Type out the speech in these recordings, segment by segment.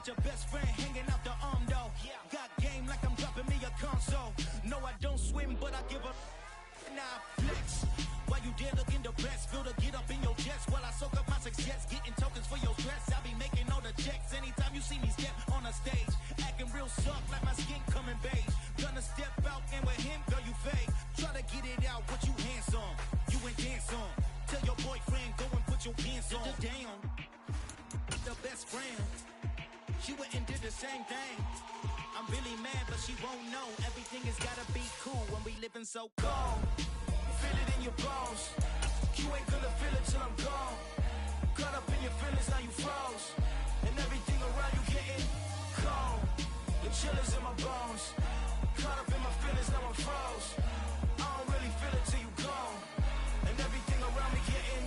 got your best friend hanging out the arm though. Got game like I'm dropping me a console. No, I don't swim, but I give up. Nah, flex. While you there looking the best, feel the get up in your chest while I soak up my success, getting tokens for your stress. I be making all the checks anytime you see me step on a stage, acting real soft like my skin coming beige. Gonna step out and with him, girl, you fake. Try to get it out, what you hands on? You ain't dance on. Tell your boyfriend, go and put your pants on. Down, the best friend. She went and did the same thing. I'm really mad, but she won't know. Everything has gotta be cool when we living so cold. Feel it in your bones. You ain't gonna feel it till I'm gone. Caught up in your feelings, now you froze. And everything around you getting cold. The chill is in my bones. Caught up in my feelings, now I'm froze. I don't really feel it till you gone. And everything around me getting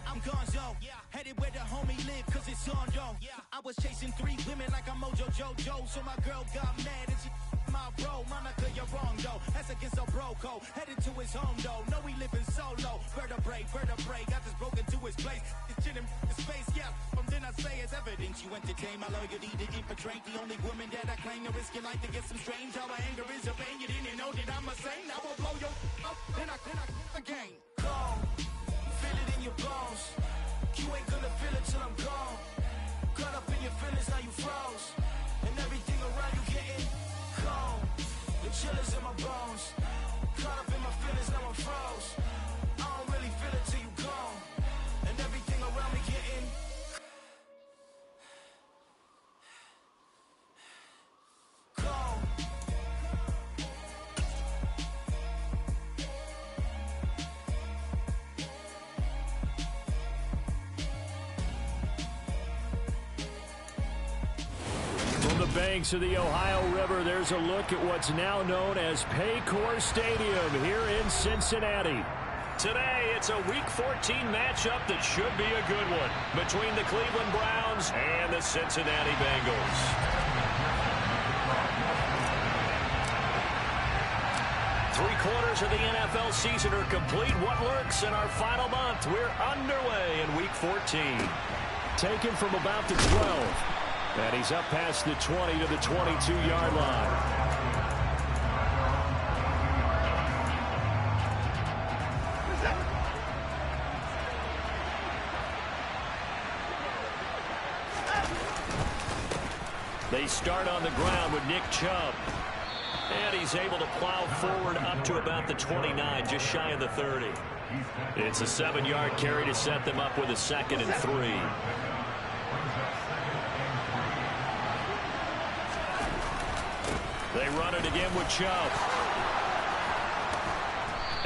I'm gonzo, headed where the homie live, cause it's on though. I was chasing 3 women like I'm Mojo Jojo, so my girl got mad and she my bro. Monica, you're wrong though, that's against a bro code. Headed to his home though, no we living solo. Vertebrae, got this broken to his place. It's chin in his face, from then I say it's evidence. You entertain my loyalty to infiltrate the only woman that I claim to risk your life to get some strange. How my anger is your pain, you didn't know that I'm a saint. I will blow your up, then I again. Calm. Feel it in your bones. You ain't gonna feel it till I'm gone. Caught up in your feelings, now you froze. And everything around you getting cold. The chill is in my bones. Caught up in my feelings, now I'm froze. I don't really feel it till you gone. And everything around me getting cold. Banks of the Ohio River, there's a look at what's now known as Paycor Stadium here in Cincinnati. Today, it's a Week 14 matchup that should be a good one between the Cleveland Browns and the Cincinnati Bengals. Three-quarters of the NFL season are complete. What lurks in our final month? We're underway in Week 14. Taken from about the 12. And he's up past the 20 to the 22-yard line. They start on the ground with Nick Chubb. And he's able to plow forward up to about the 29, just shy of the 30. It's a 7-yard carry to set them up with a 2nd and 3. They run it again with Chubb.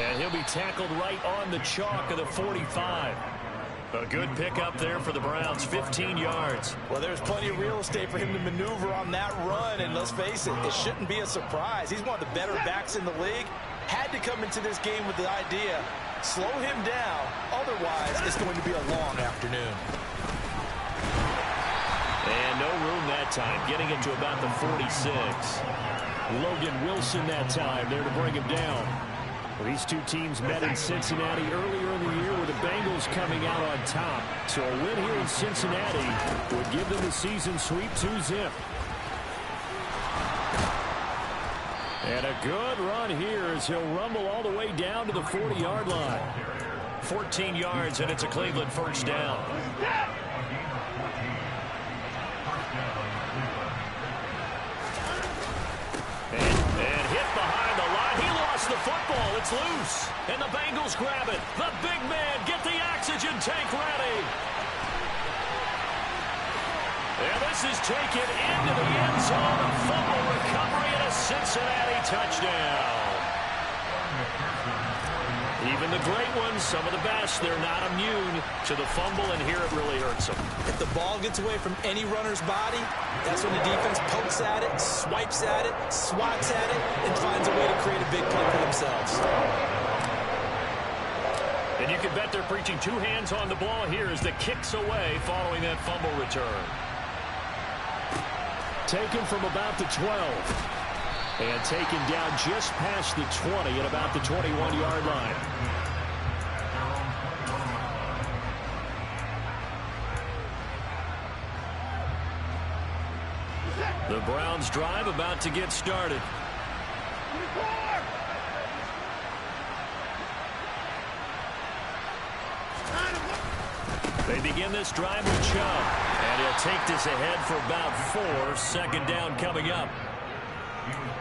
And he'll be tackled right on the chalk of the 45. A good pickup there for the Browns, 15 yards. Well, there's plenty of real estate for him to maneuver on that run, and let's face it, it shouldn't be a surprise. He's one of the better backs in the league. Had to come into this game with the idea, slow him down, otherwise it's going to be a long afternoon. And no room that time, getting it to about the 46. Logan Wilson that time there to bring him down. Well, these two teams met in Cincinnati earlier in the year with the Bengals coming out on top. So a win here in Cincinnati would give them the season sweep 2-zip. And a good run here as he'll rumble all the way down to the 40-yard line. 14 yards, and it's a Cleveland first down. And hit behind the line. He lost the football. It's loose. And the Bengals grab it. The big man, get the oxygen tank ready. And this is taken into the end zone. A fumble recovery and a Cincinnati touchdown. Even the great ones, some of the best, they're not immune to the fumble, and here it really hurts them. If the ball gets away from any runner's body, that's when the defense pokes at it, swipes at it, swats at it, and finds a way to create a big play for themselves. And you can bet they're preaching two hands on the ball here as the kick's away following that fumble return. Taken from about the 12. And taken down just past the 20 at about the 21-yard line. The Browns drive about to get started. They begin this drive with Chubb, and he'll take this ahead for about 4. Second down coming up.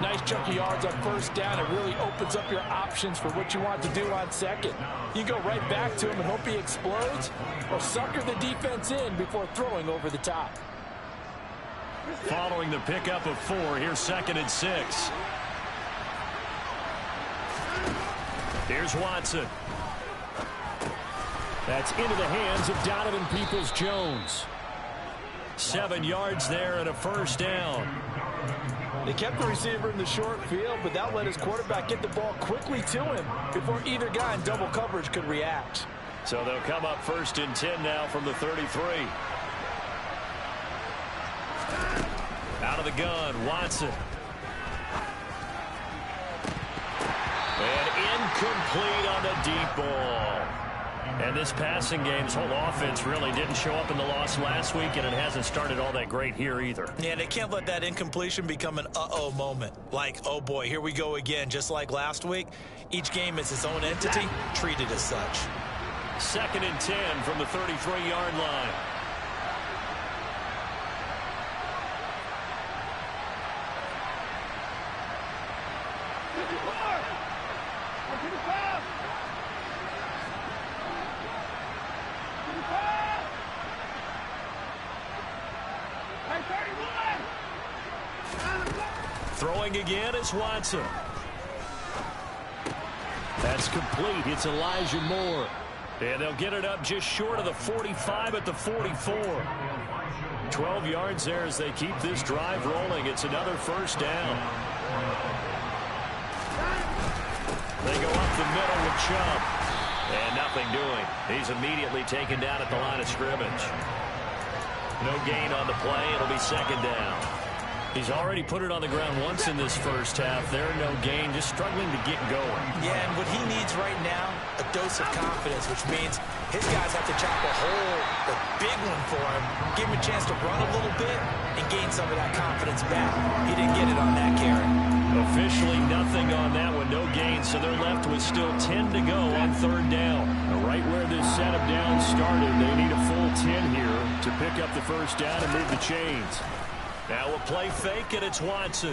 Nice chunk of yards on first down. It really opens up your options for what you want to do on second. You go right back to him and hope he explodes, or sucker the defense in before throwing over the top. Following the pickup of 4, here's 2nd and 6. Here's Watson. That's into the hands of Donovan Peoples-Jones. 7 yards there and a first down. They kept the receiver in the short field, but that let his quarterback get the ball quickly to him before either guy in double coverage could react. So they'll come up 1st and 10 now from the 33. Out of the gun, Watson. And incomplete on the deep ball. And this passing game's whole offense really didn't show up in the loss last week, and it hasn't started all that great here either. Yeah, they can't let that incompletion become an uh-oh moment. Like, oh boy, here we go again, just like last week. Each game is its own entity, treated as such. 2nd and 10 from the 33-yard line. Throwing again is Watson. That's complete. It's Elijah Moore. And they'll get it up just short of the 45 at the 44. 12 yards there as they keep this drive rolling. It's another first down. They go up the middle with Chubb. And nothing doing. He's immediately taken down at the line of scrimmage. No gain on the play. It'll be 2nd down. He's already put it on the ground once in this first half. There, no gain, just struggling to get going. Yeah, and what he needs right now, a dose of confidence, which means his guys have to chop a hole, a big one for him, give him a chance to run a little bit and gain some of that confidence back. He didn't get it on that carry. Officially nothing on that one, no gain, so they're left with still 10 to go on 3rd down. Right where this setup down started, they need a full 10 here to pick up the first down and move the chains. Now a play fake, and it's Watson.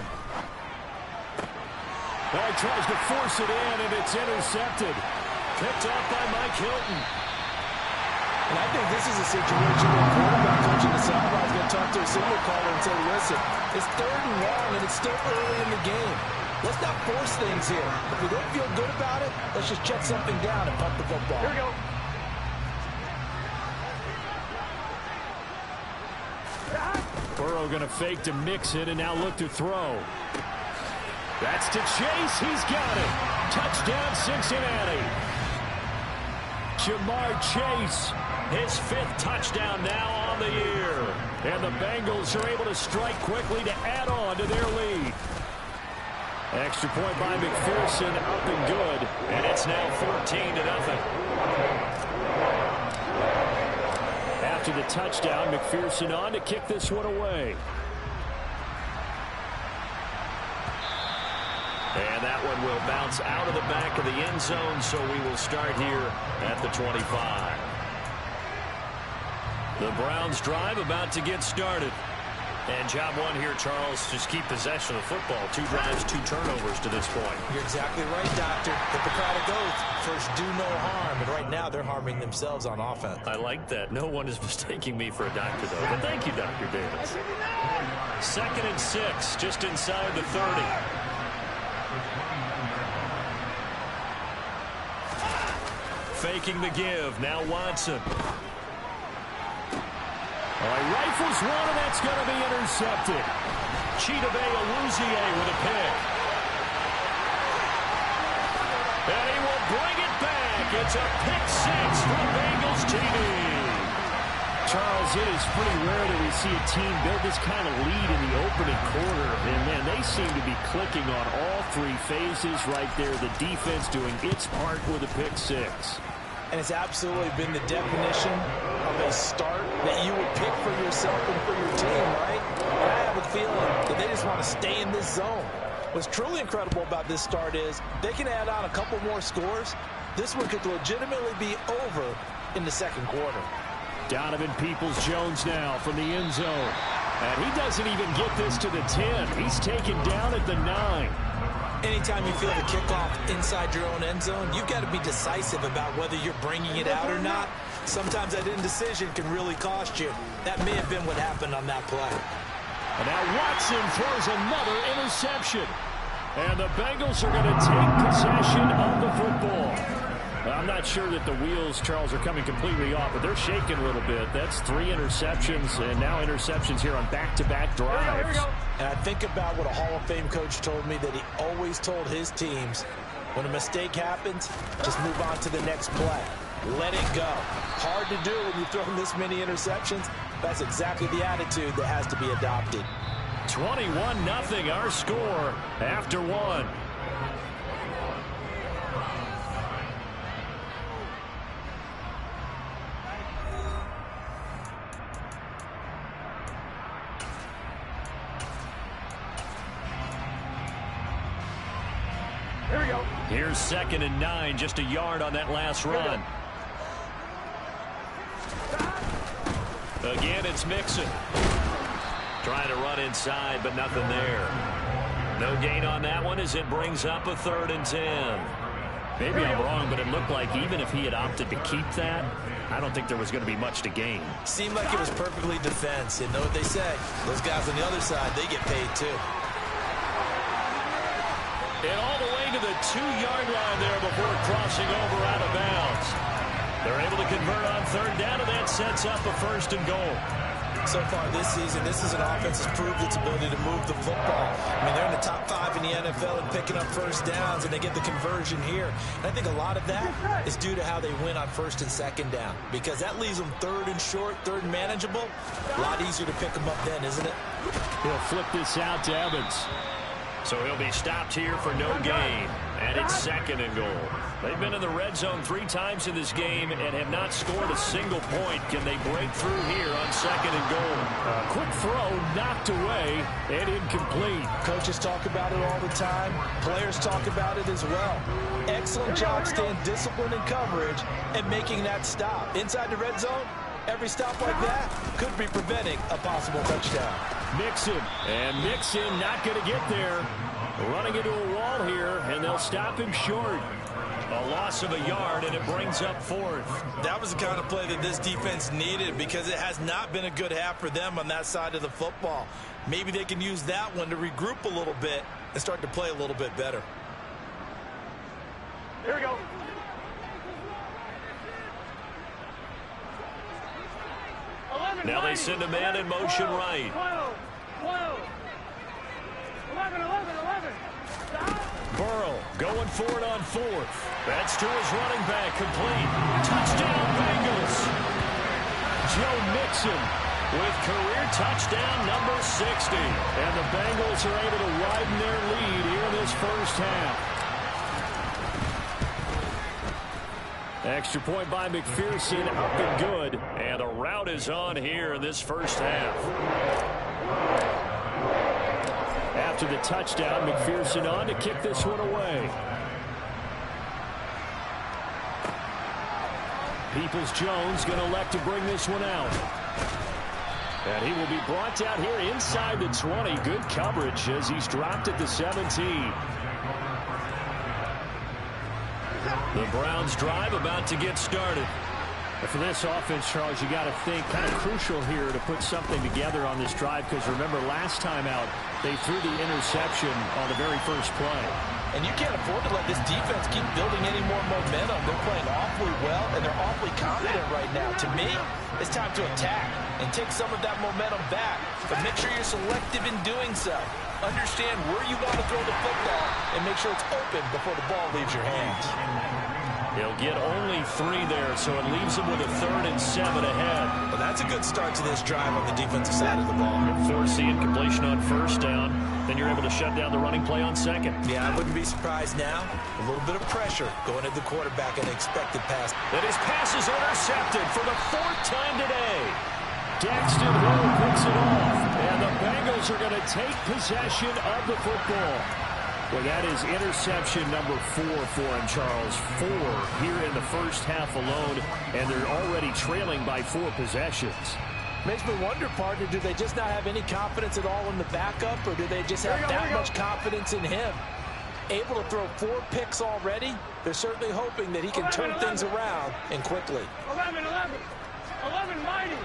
Well, he tries to force it in, and it's intercepted. Picked up by Mike Hilton. And I think this is a situation where the quarterback coach in the sideline is going to talk to a signal caller and say, listen, it's 3rd and long, and it's still early in the game. Let's not force things here. If we don't feel good about it, let's just check something down and pump the football. Here we go. Burrow going to fake to mix it and now look to throw. That's to Chase. He's got it. Touchdown, Cincinnati. Jamar Chase, his 5th touchdown now on the year. And the Bengals are able to strike quickly to add on to their lead. Extra point by McPherson, up and good. And it's now 14-0. After the touchdown, McPherson on to kick this one away. And that one will bounce out of the back of the end zone, so we will start here at the 25. The Browns drive about to get started. And job one here, Charles, just keep possession of the football. 2 drives, 2 turnovers to this point. You're exactly right, Doctor. Hippocratic oath. First, do no harm. And right now, they're harming themselves on offense. I like that. No one is mistaking me for a doctor, though. But thank you, Dr. Davis. 2nd and 6, just inside the 30. Faking the give. Now Watson. He rifles one, and that's going to be intercepted. Chidobe Awuzie with a pick. And he will bring it back. It's a pick 6 for the Bengals TD. Charles, it is pretty rare that we see a team build this kind of lead in the opening quarter. And, man, they seem to be clicking on all 3 phases right there. The defense doing its part with a pick 6. And it's absolutely been the definition of a start that you would pick for yourself and for your team, right? And I have a feeling that they just want to stay in this zone. What's truly incredible about this start is they can add on a couple more scores. This one could legitimately be over in the second quarter. Donovan Peoples-Jones now from the end zone. And he doesn't even get this to the 10. He's taken down at the 9. Anytime you feel the kickoff inside your own end zone, you've got to be decisive about whether you're bringing it out or not. Sometimes that indecision can really cost you. That may have been what happened on that play. And now Watson throws another interception. And the Bengals are going to take possession of the football. I'm not sure that the wheels, Charles, are coming completely off, but they're shaking a little bit. That's 3 interceptions, and now interceptions here on back-to-back drives. Here we go. And I think about what a Hall of Fame coach told me, that he always told his teams, when a mistake happens, just move on to the next play. Let it go. Hard to do when you throw this many interceptions. That's exactly the attitude that has to be adopted. 21-0 our score after 1. Here we go. Here's 2nd and 9, just a yard on that last run. Again, it's Mixon. Trying to run inside, but nothing there. No gain on that one as it brings up a 3rd and 10. Maybe I'm wrong, but it looked like even if he had opted to keep that, I don't think there was going to be much to gain. Seemed like it was perfectly defense. You know what they say? Those guys on the other side, they get paid too. And all the way to the 2-yard line there before crossing over out of bounds. They're able to convert on 3rd down, and that sets up a 1st and goal. So far this season, this is an offense that's proved its ability to move the football. I mean, they're in the top 5 in the NFL and picking up 1st downs, and they get the conversion here. And I think a lot of that is due to how they win on 1st and 2nd down, because that leaves them 3rd and short, 3rd and manageable. A lot easier to pick them up then, isn't it? He'll flip this out to Evans. So he'll be stopped here for no gain. And it's 2nd and goal. They've been in the red zone 3 times in this game and have not scored a single point. Can they break through here on 2nd and goal? A quick throw knocked away and incomplete. Coaches talk about it all the time. Players talk about it as well. Excellent job staying disciplined in coverage and making that stop. Inside the red zone, every stop like that could be preventing a possible touchdown. Mixon, and Mixon not going to get there. Running into a wall here, and they'll stop him short. A loss of a yard, and it brings up 4th. That was the kind of play that this defense needed, because it has not been a good half for them on that side of the football. Maybe they can use that one to regroup a little bit and start to play a little bit better. Here we go. Now they send a man in motion right. 12, 11. Burrow going for it on 4th. That's to his running back, complete. Touchdown, Bengals. Joe Mixon with career touchdown number 60. And the Bengals are able to widen their lead here in this first half. Extra point by McPherson, up and good. And the rout is on here in this first half. After the touchdown, McPherson on to kick this one away. Peoples-Jones going to elect to bring this one out. And he will be brought down here inside the 20. Good coverage as he's dropped at the 17. The Browns drive about to get started. For this offense, Charles, you got to think kind of crucial here to put something together on this drive, because remember last time out they threw the interception on the very first play. And you can't afford to let this defense keep building any more momentum. They're playing awfully well, and they're awfully confident right now. To me, it's time to attack and take some of that momentum back. But make sure you're selective in doing so. Understand where you want to throw the football and make sure it's open before the ball leaves your hands. He'll get only 3 there, so it leaves him with a 3rd and 7 ahead. Well, that's a good start to this drive on the defensive side of the ball. Force the incompletion on 1st down. Then you're able to shut down the running play on 2nd. Yeah, I wouldn't be surprised now. A little bit of pressure going at the quarterback, an expected pass. And his pass is intercepted for the 4th time today. Daxton Hill picks it off, and the Bengals are going to take possession of the football. Well, that is interception number 4 for him, Charles. 4 here in the first half alone, and they're already trailing by 4 possessions. Makes me wonder, partner, do they just not have any confidence at all in the backup, or do they just have that much confidence in him? Able to throw 4 picks already, they're certainly hoping that he can turn things around and quickly. 11 mighty.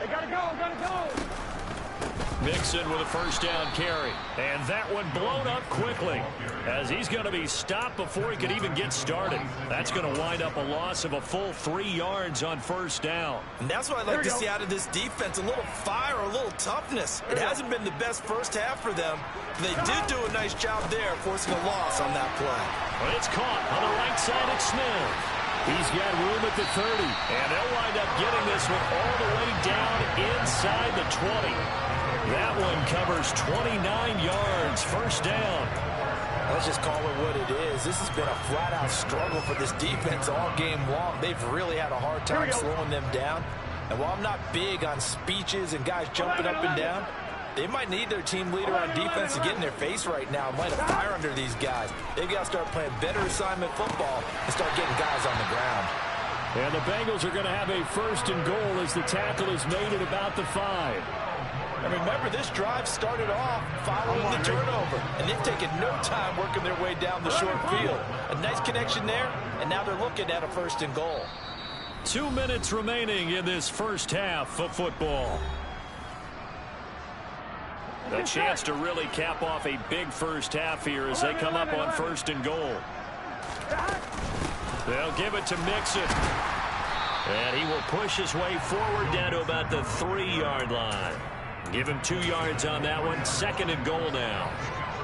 They gotta go. Mixon with a first down carry. And that one blown up quickly as he's going to be stopped before he could even get started. That's going to wind up a loss of a full 3 yards on first down. And that's what I'd like to see out of this defense, a little fire, a little toughness. It hasn't been the best first half for them. They did do a nice job there, forcing a loss on that play. But it's caught on the right side at Smith. He's got room at the 30, and they'll wind up getting this one all the way down inside the 20. That one covers 29 yards, first down. Let's just call it what it is. This has been a flat-out struggle for this defense all game long. They've really had a hard time slowing them down. And while I'm not big on speeches and guys jumping up and down, they might need their team leader on defense to get in their face right now and light a fire under these guys. They've got to start playing better assignment football and start getting guys on the ground. And the Bengals are going to have a first and goal as the tackle is made at about the 5. And remember, this drive started off following the turnover, and they've taken no time working their way down the short field. A nice connection there, and now they're looking at a first and goal. 2 minutes remaining in this first half of football. A chance to really cap off a big first half here as they come up on first and goal. They'll give it to Mixon. And he will push his way forward down to about the 3-yard line. Give him 2 yards on that one. Second and goal now.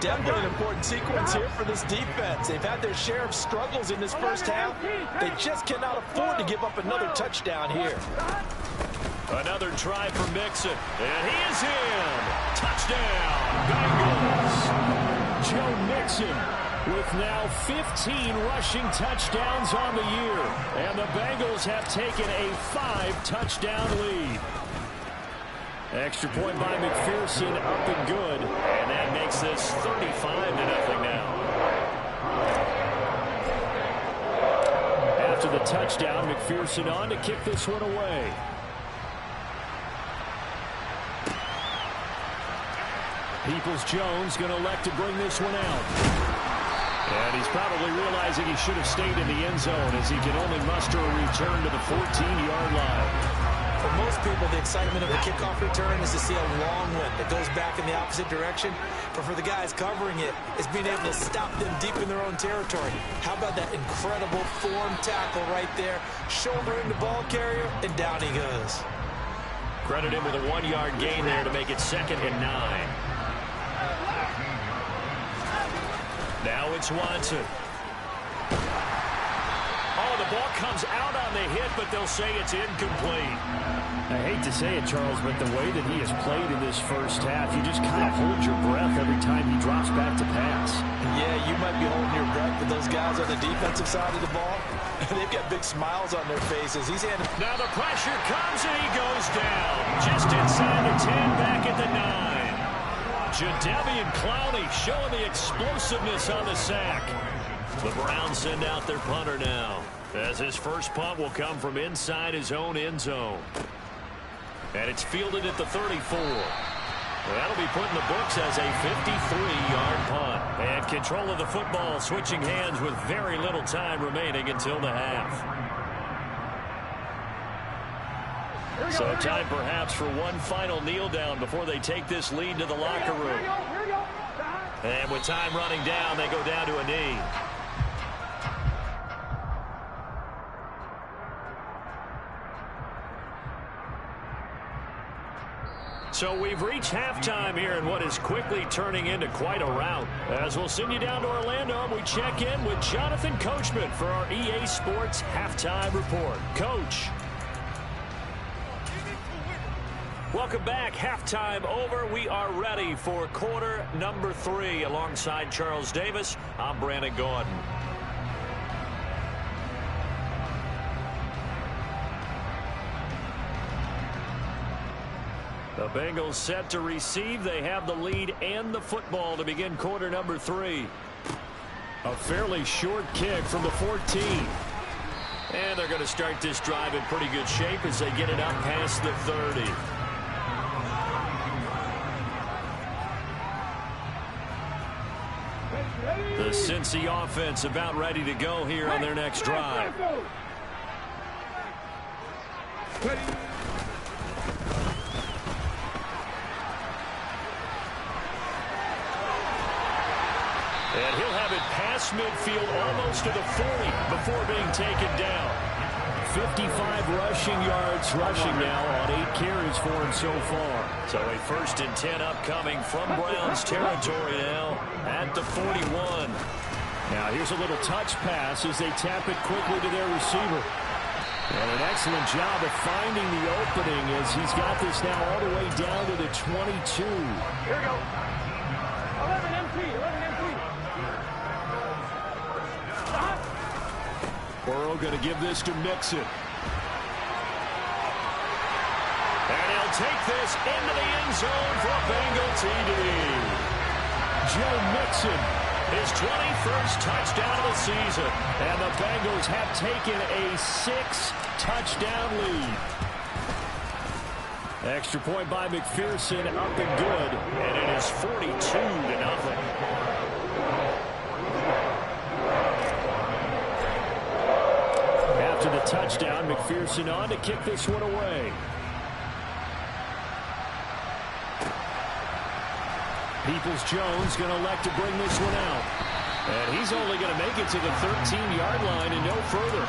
Definitely an important sequence here for this defense. They've had their share of struggles in this first half. They just cannot afford to give up another touchdown here. Another try for Mixon. And he is in. Touchdown, Bengals. Joe Mixon with now 15 rushing touchdowns on the year. And the Bengals have taken a 5-touchdown lead. Extra point by McPherson, up and good. And that makes this 35-0 now. After the touchdown, McPherson on to kick this one away. Peoples-Jones going to elect to bring this one out. And he's probably realizing he should have stayed in the end zone as he can only muster a return to the 14-yard line. For most people, the excitement of the kickoff return is to see a long one that goes back in the opposite direction. But for the guys covering it, it's being able to stop them deep in their own territory. How about that incredible form tackle right there? Shoulder in the ball carrier, and down he goes. Credit him with a 1-yard gain there to make it 2nd and 9. Now it's Watson. Oh, the ball comes out on the hit, but they'll say it's incomplete. I hate to say it, Charles, but the way that he has played in this first half, you just kind of hold your breath every time he drops back to pass. Yeah, you might be holding your breath, but those guys on the defensive side of the ball, they've got big smiles on their faces. He's handing. Now the pressure comes, and he goes down. Just inside the 10, back at the 9. Jadeveon Clowney showing the explosiveness on the sack. The Browns send out their punter now, as his first punt will come from inside his own end zone. And it's fielded at the 34. That'll be put in the books as a 53-yard punt. And control of the football switching hands with very little time remaining until the half. So time perhaps for one final kneel down before they take this lead to the locker room. And with time running down, they go down to a knee. So we've reached halftime here in what is quickly turning into quite a rout. As we'll send you down to Orlando, we check in with Jonathan Coachman for our EA Sports Halftime Report. Coach. Welcome back. Halftime over. We are ready for quarter number 3. Alongside Charles Davis, I'm Brandon Gordon. The Bengals set to receive. They have the lead and the football to begin quarter number 3. A fairly short kick from the 14. And they're going to start this drive in pretty good shape as they get it up past the 30. The Cincy offense about ready to go here on their next drive. And he'll have it past midfield almost to the 40 before being taken down. 55 rushing yards rushing now on 8 carries for him so far. So a 1st and 10 upcoming from Browns territory now at the 41. Now here's a little touch pass as they tap it quickly to their receiver. And an excellent job of finding the opening as he's got this now all the way down to the 22. Here we go. 11 MP. Burrow going to give this to Mixon. And he'll take this into the end zone for a Bengal TD. Joe Mixon, his 21st touchdown of the season. And the Bengals have taken a 6-touchdown lead. Extra point by McPherson, up and good. And it is 42-0. After the touchdown, McPherson on to kick this one away. Peoples-Jones going to elect to bring this one out. And he's only going to make it to the 13-yard line and no further.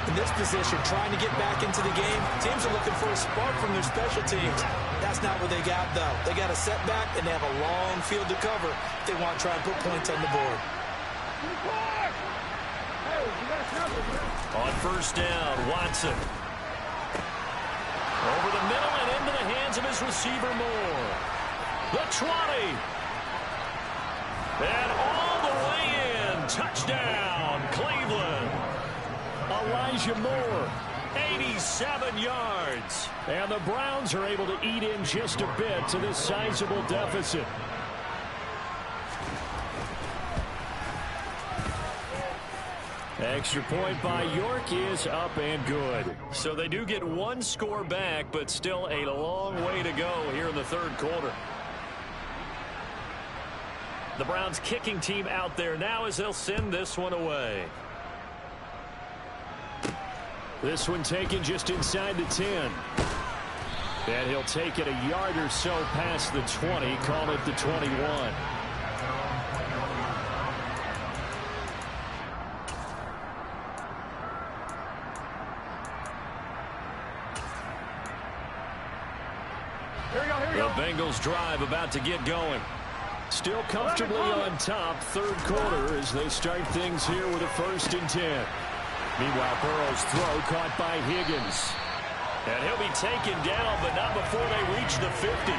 In this position, trying to get back into the game, teams are looking for a spark from their special teams. That's not what they got, though. They got a setback, and they have a long field to cover if they want to try and put points on the board. On 1st down, Watson. Over the middle and into the hands of his receiver, Moore. The 20. And all the way in. Touchdown, Cleveland. Elijah Moore, 87 yards. And the Browns are able to eat in just a bit to this sizable deficit. Extra point by York is up and good. So they do get one score back, but still a long way to go here in the 3rd quarter. The Browns kicking team out there now as they'll send this one away. This one taken just inside the 10. And he'll take it a yard or so past the 20, call it the 21. The Bengals drive about to get going. Still comfortably on top, 3rd quarter as they start things here with a 1st and 10. Meanwhile, Burrow's throw caught by Higgins. And he'll be taken down, but not before they reach the 50.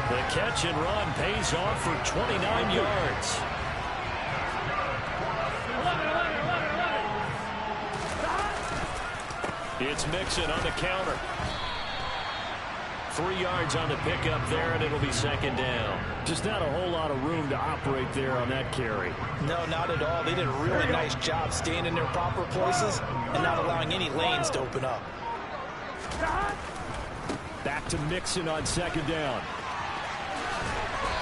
The catch and run pays off for 29 yards. 11. It's Mixon on the counter. 3 yards on the pickup there, and it'll be 2nd down. Just not a whole lot of room to operate there on that carry. No, not at all. They did a really nice job staying in their proper places and not allowing any lanes to open up. Back to Mixon on 2nd down.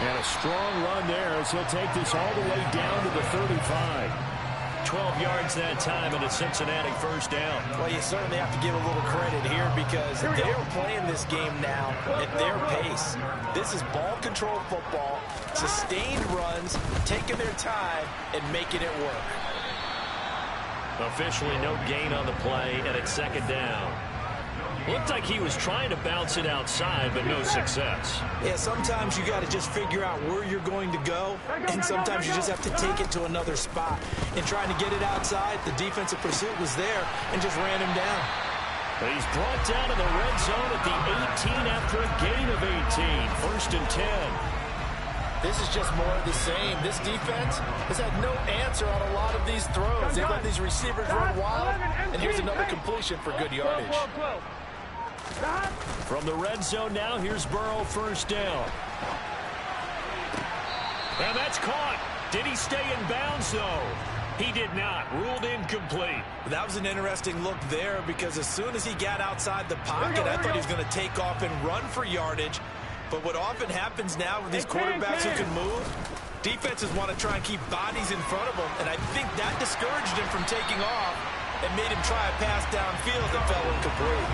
And a strong run there as he'll take this all the way down to the 35. 12 yards that time and a Cincinnati 1st down. Well, you certainly have to give a little credit here because they're playing this game now at their pace. This is ball control football, sustained runs, taking their time and making it work. Officially no gain on the play, and it's 2nd down. Looked like he was trying to bounce it outside, but no success. Yeah, sometimes you got to just figure out where you're going to go, and sometimes you just have to take it to another spot. And trying to get it outside, the defensive pursuit was there and just ran him down. But he's brought down in the red zone at the 18 after a gain of 18. 1st and 10. This is just more of the same. This defense has had no answer on a lot of these throws. They let these receivers run wild, and here's another completion for good yardage. From the red zone now, here's Burrow, first down. And that's caught. Did he stay in bounds, though? He did not. Ruled incomplete. That was an interesting look there because as soon as he got outside the pocket, I thought he was going to take off and run for yardage. But what often happens now with these quarterbacks who can move, defenses want to try and keep bodies in front of them, and I think that discouraged him from taking off and made him try a pass downfield that fell incomplete.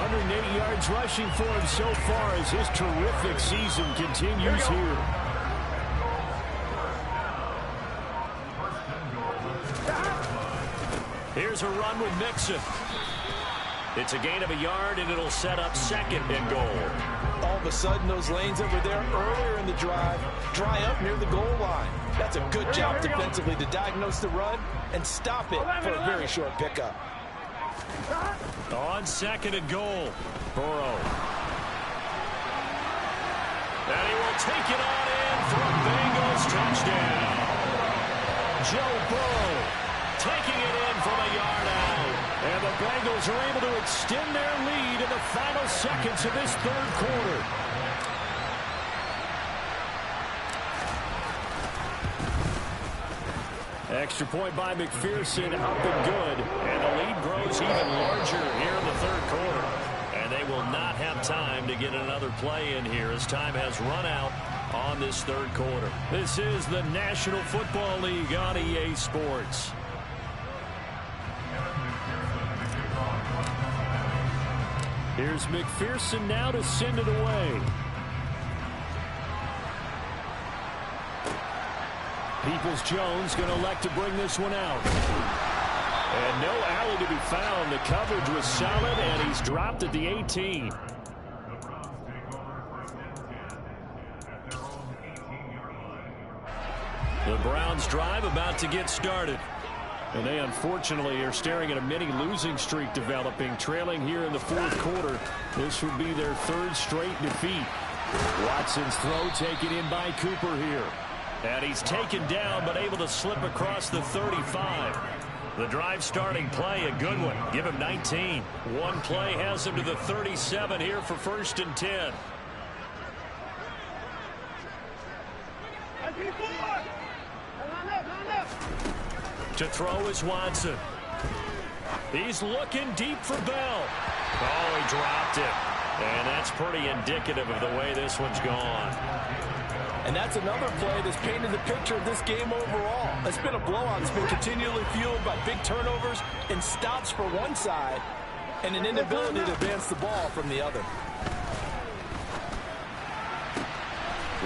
180 yards rushing for him so far as his terrific season continues here. Here's a run with Mixon. It's a gain of a yard, and it'll set up second and goal. All of a sudden, those lanes that were there earlier in the drive dry up near the goal line. That's a good job defensively to diagnose the run and stop it for a very short pickup. On second and goal, Burrow. And he will take it on in for a Bengals touchdown. Joe Burrow taking it in from a yard out. And the Bengals are able to extend their lead in the final seconds of this third quarter. Extra point by McPherson, up and good. And the lead grows even larger here in the third quarter. And they will not have time to get another play in here as time has run out on this third quarter. This is the National Football League on EA Sports. Here's McPherson now to send it away. Peoples-Jones going to elect to bring this one out. And no alley to be found. The coverage was solid, and he's dropped at the 18. The Browns drive about to get started. And they unfortunately are staring at a mini losing streak developing, trailing here in the fourth quarter. This would be their third straight defeat. Watson's throw taken in by Cooper here. And he's taken down but able to slip across the 35. The drive starting play, a good one. Give him 19. One play has him to the 37 here for first and 10. To throw is Watson. He's looking deep for Bell. Oh, he dropped it. And that's pretty indicative of the way this one's gone. And that's another play that's painted the picture of this game overall. It's been a blowout. It's been continually fueled by big turnovers and stops for one side and an inability to advance the ball from the other.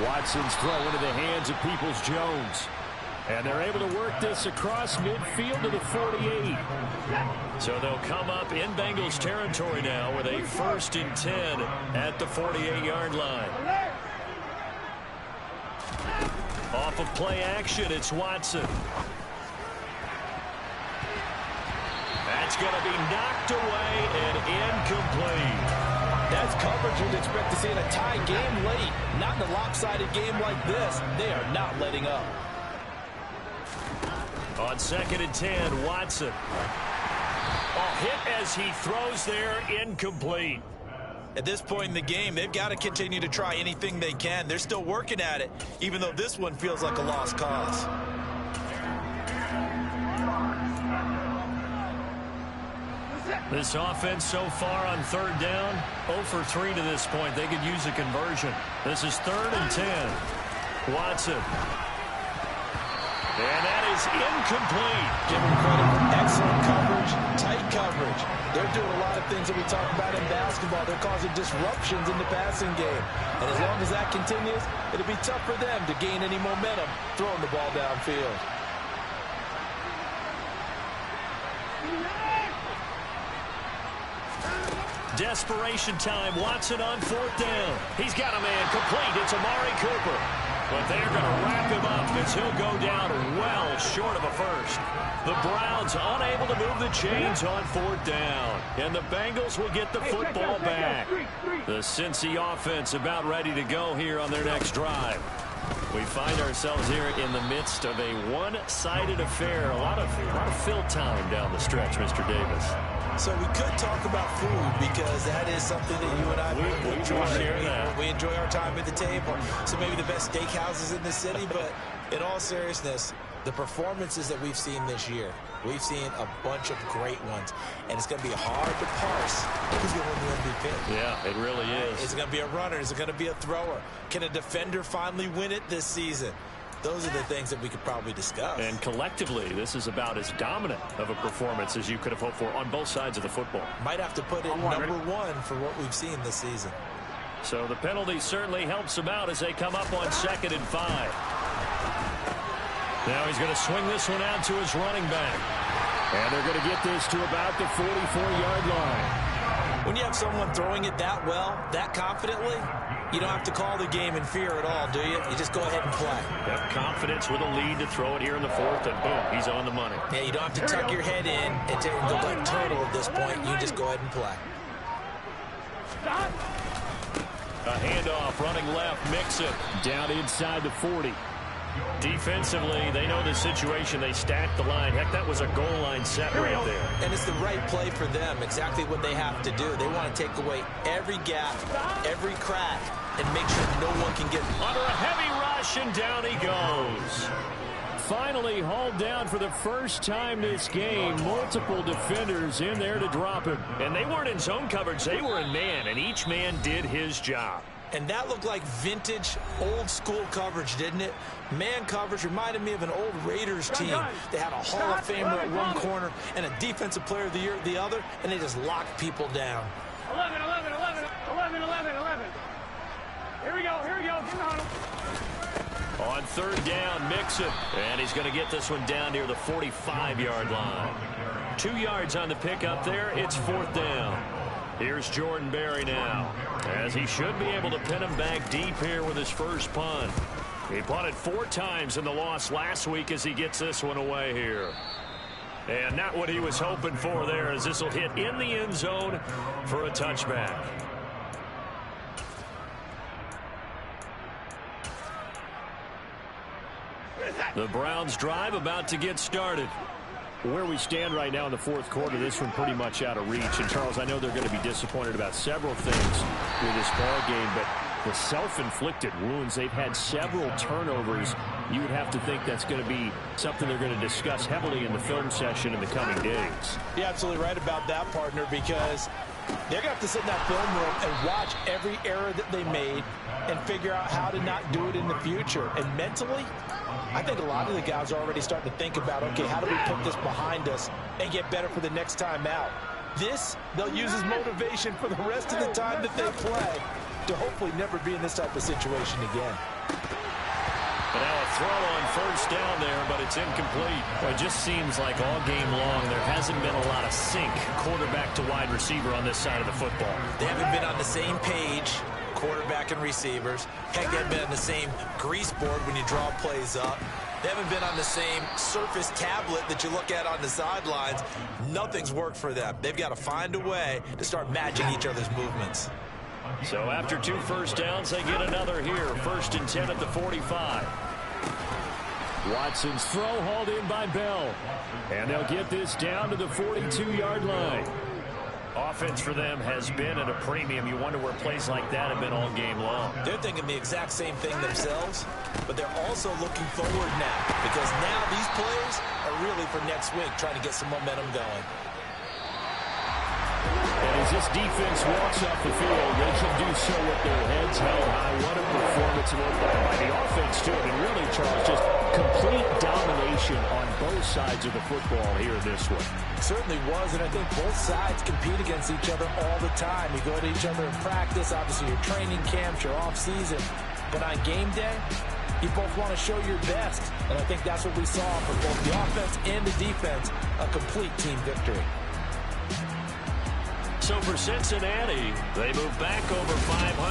Watson's throw into the hands of Peoples-Jones. And they're able to work this across midfield to the 48. So they'll come up in Bengals territory now with a first and 10 at the 48-yard line. Off of play action, it's Watson. That's going to be knocked away and incomplete. That's coverage you'd expect to see in a tie game late. Not in a lopsided game like this. They are not letting up. On second and 10, Watson. Hit as he throws there, incomplete. At this point in the game, they've got to continue to try anything they can. They're still working at it, even though this one feels like a lost cause. This offense so far on third down, 0 for 3 to this point. They could use a conversion. This is third and 10. Watson. And that is incomplete. Give them credit for excellent coverage, tight coverage. They're doing a lot of things that we talk about in basketball. They're causing disruptions in the passing game. And as long as that continues, it'll be tough for them to gain any momentum throwing the ball downfield. Desperation time. Watson on fourth down. He's got a man complete. It's Amari Cooper. But they're going to wrap him up as he'll go down well short of a first. The Browns unable to move the chains on fourth down. And the Bengals will get the football back. The Cincy offense about ready to go here on their next drive. We find ourselves here in the midst of a one-sided affair. A lot of fill time down the stretch, Mr. Davis. So we could talk about food because that is something that you and I we enjoy. share that. We enjoy our time at the table. So maybe the best steakhouses in the city, but in all seriousness, the performances that we've seen this year, we've seen a bunch of great ones, and it's going to be hard to parse who's going to win the MVP. Yeah, it really is. Is it going to be a runner? Is it going to be a thrower? Can a defender finally win it this season? Those are the things that we could probably discuss. And collectively, this is about as dominant of a performance as you could have hoped for on both sides of the football. Might have to put it number one for what we've seen this season. So the penalty certainly helps them out as they come up on 2nd and 5. Now he's going to swing this one out to his running back. And they're going to get this to about the 44-yard line. When you have someone throwing it that well, that confidently, you don't have to call the game in fear at all, do you? You just go ahead and play. Yep, confidence with a lead to throw it here in the 4th, and boom, he's on the money. Yeah, you don't have to tuck your head in and go like turtle at this point. You just go ahead and play. A handoff, running left, Mixon down inside the 40. Defensively, they know the situation. They stack the line. Heck, that was a goal line set right there. And it's the right play for them, exactly what they have to do. They want to take away every gap, every crack, and make sure no one can get under a heavy rush, and down he goes. Finally hauled down for the first time this game. Multiple defenders in there to drop him. And they weren't in zone coverage. They were in man, and each man did his job. And that looked like vintage, old-school coverage, didn't it? Man coverage reminded me of an old Raiders team. They had a Hall of Famer at one corner and a Defensive Player of the Year at the other, and they just locked people down. 11. Here we go. Get in the huddle. On 3rd down, Mixon. And he's going to get this one down near the 45-yard line. 2 yards on the pickup there. It's 4th down. Here's Jordan Berry now, as he should be able to pin him back deep here with his first punt. He punted 4 times in the loss last week as he gets this one away here. And not what he was hoping for there, as this will hit in the end zone for a touchback. The Browns drive about to get started. Where we stand right now in the 4th quarter, this one pretty much out of reach. And, Charles, I know they're going to be disappointed about several things with this ball game, but the self-inflicted wounds, they've had several turnovers. You would have to think that's going to be something they're going to discuss heavily in the film session in the coming days. You're absolutely right about that, partner, because they're going to have to sit in that film room and watch every error that they made and figure out how to not do it in the future. And mentally, I think a lot of the guys are already starting to think about, okay, how do we put this behind us and get better for the next time out? This, they'll use as motivation for the rest of the time that they play to hopefully never be in this type of situation again. But now a throw on 1st down there, but it's incomplete. Well, it just seems like all game long there hasn't been a lot of sync quarterback to wide receiver on this side of the football. They haven't been on the same page, quarterback and receivers. Heck, they haven't been on the same grease board when you draw plays up. They haven't been on the same Surface tablet that you look at on the sidelines. Nothing's worked for them. They've got to find a way to start matching each other's movements. So after 2 first downs, they get another here. 1st and 10 at the 45. Watson's throw hauled in by Bell. And they'll get this down to the 42-yard line. Offense for them has been at a premium. You wonder where plays like that have been all game long. They're thinking the exact same thing themselves, but they're also looking forward now, because now these plays are really for next week, trying to get some momentum going. And as this defense walks off the field, they can do so with their heads held high. What a performance by the offense, too. And really, Charles, just complete domination on both sides of the football here in this one. Certainly was, and I think both sides compete against each other all the time. You go to each other in practice, obviously your training camps, your off-season. But on game day, you both want to show your best. And I think that's what we saw from both the offense and the defense, a complete team victory. So for Cincinnati, they move back over 500.